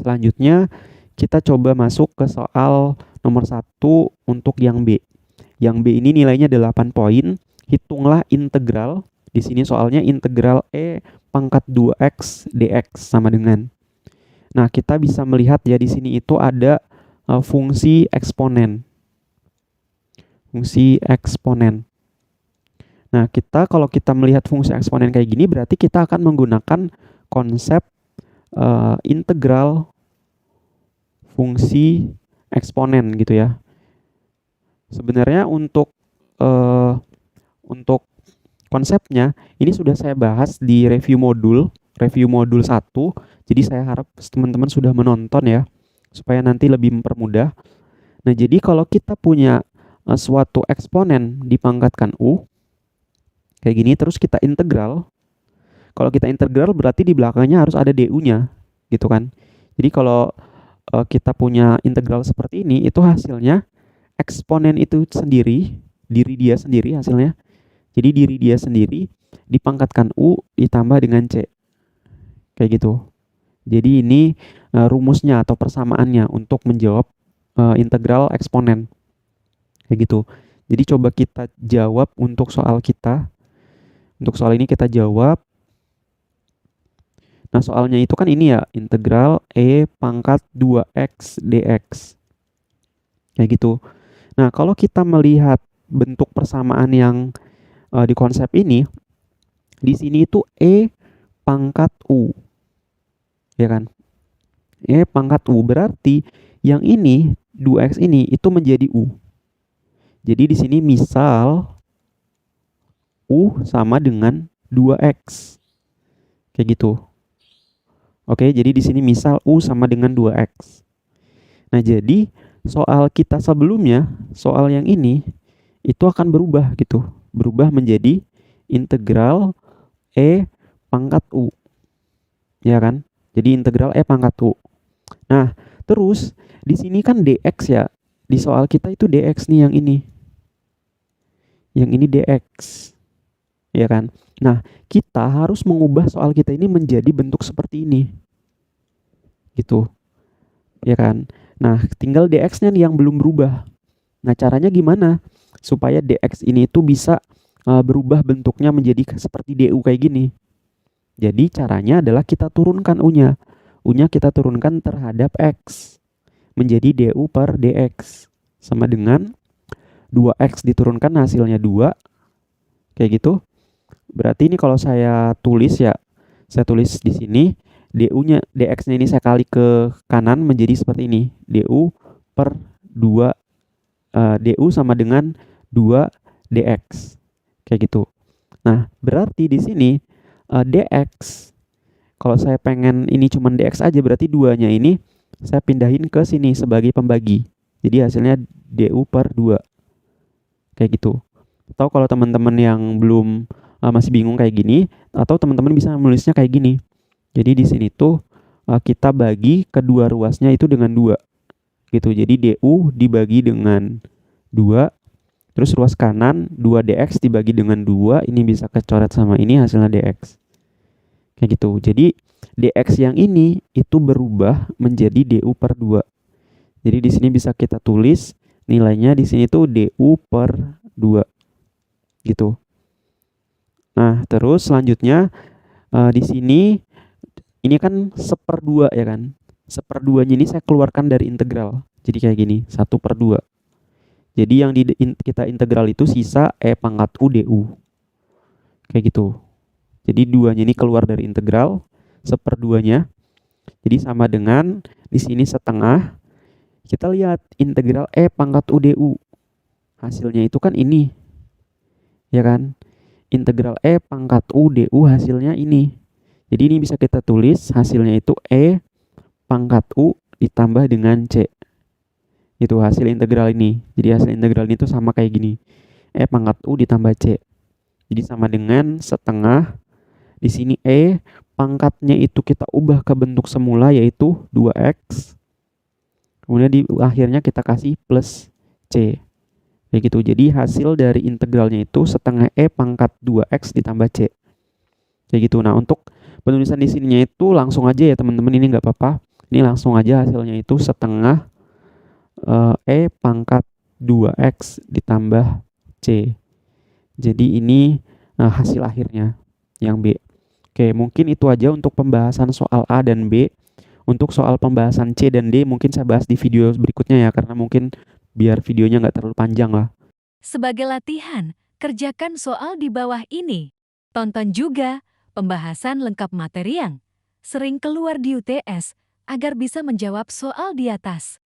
Selanjutnya kita coba masuk ke soal nomor 1 untuk yang B. Yang B ini nilainya 8 poin. Hitunglah integral. Di sini soalnya integral E pangkat 2x dx sama dengan. Nah, kita bisa melihat ya di sini itu ada fungsi eksponen. Fungsi eksponen. Nah, kalau kita melihat fungsi eksponen kayak gini, berarti kita akan menggunakan konsep integral fungsi eksponen gitu ya. Sebenarnya untuk konsepnya ini sudah saya bahas di review modul 1. Jadi saya harap teman-teman sudah menonton ya, supaya nanti lebih mempermudah. Nah, jadi kalau kita punya suatu eksponen dipangkatkan U kayak gini, terus kita integral. Kalau kita integral berarti di belakangnya harus ada du-nya gitu kan. Jadi kalau kita punya integral seperti ini, itu hasilnya eksponen itu sendiri, diri dia sendiri hasilnya. Jadi diri dia sendiri dipangkatkan U ditambah dengan C. Kayak gitu. Jadi ini rumusnya atau persamaannya untuk menjawab integral eksponen. Kayak gitu. Jadi coba kita jawab untuk soal kita. Untuk soal ini kita jawab. Nah, soalnya itu kan ini ya, integral E pangkat 2x dx. Kayak gitu. Nah, kalau kita melihat bentuk persamaan yang di konsep ini, di sini itu E pangkat U. Ya kan? E pangkat U berarti yang ini 2x ini itu menjadi U. Jadi di sini misal U sama dengan 2x. Kayak gitu. Oke, jadi di sini misal U sama dengan 2x. Nah, jadi soal kita sebelumnya, soal yang ini itu akan berubah gitu. Berubah menjadi integral E pangkat U. Ya kan? Jadi integral E pangkat U. Nah, terus di sini kan dx ya. Di soal kita itu dx nih yang ini. Yang ini dx. Ya kan? Nah, kita harus mengubah soal kita ini menjadi bentuk seperti ini. Gitu. Ya kan? Nah, tinggal dx-nya nih yang belum berubah. Nah, caranya gimana? Supaya dx ini itu bisa berubah bentuknya menjadi seperti du kayak gini. Jadi caranya adalah kita turunkan u-nya. U-nya kita turunkan terhadap x. Menjadi du per dx. Sama dengan 2x diturunkan hasilnya 2. Kayak gitu. Berarti ini kalau saya tulis ya, saya tulis di sini du-nya, dx-nya ini saya kali ke kanan menjadi seperti ini. Du per 2 du sama dengan 2 dx. Kayak gitu. Nah, berarti di sini dx, kalau saya pengen ini cuman dx aja, berarti 2-nya ini saya pindahin ke sini sebagai pembagi. Jadi hasilnya du per 2. Kayak gitu. Atau kalau teman-teman yang belum masih bingung kayak gini, atau teman-teman bisa menulisnya kayak gini. Jadi di sini tuh kita bagi kedua ruasnya itu dengan 2. Gitu. Jadi du dibagi dengan 2. Terus ruas kanan 2 dx dibagi dengan 2. Ini bisa kecoret sama ini, hasilnya dx. Kayak gitu. Jadi dx yang ini itu berubah menjadi du per 2. Jadi di sini bisa kita tulis nilainya di sini tuh du per 2. Gitu. Nah, terus selanjutnya di sini ini kan 1/2 ya kan. 1/2-nya ini saya keluarkan dari integral. Jadi kayak gini, 1/2. Jadi yang kita integral itu sisa E pangkat U du. Kayak gitu. Jadi 2-nya ini keluar dari integral, 1/2-nya. Jadi sama dengan di sini setengah. Kita lihat integral E pangkat U du. Hasilnya itu kan ini. Ya kan? Integral E pangkat U du hasilnya ini. Jadi ini bisa kita tulis hasilnya itu E pangkat U ditambah dengan C. Itu hasil integral ini. Jadi hasil integral ini tuh sama kayak gini. E pangkat U ditambah C. Jadi sama dengan setengah. Di sini E pangkatnya itu kita ubah ke bentuk semula yaitu 2x. Kemudian di akhirnya kita kasih plus C. Kayak gitu. Jadi hasil dari integralnya itu setengah E pangkat 2x ditambah C. Kayak gitu. Nah, untuk penulisan di sininya itu langsung aja ya teman-teman, ini nggak apa-apa. Ini langsung aja hasilnya itu setengah E pangkat 2X ditambah C. Jadi ini hasil akhirnya yang B. Oke, mungkin itu aja untuk pembahasan soal A dan B. Untuk soal pembahasan C dan D mungkin saya bahas di video berikutnya ya, karena mungkin biar videonya nggak terlalu panjang lah. Sebagai latihan, kerjakan soal di bawah ini. Tonton juga pembahasan lengkap materi yang sering keluar di UTS agar bisa menjawab soal di atas.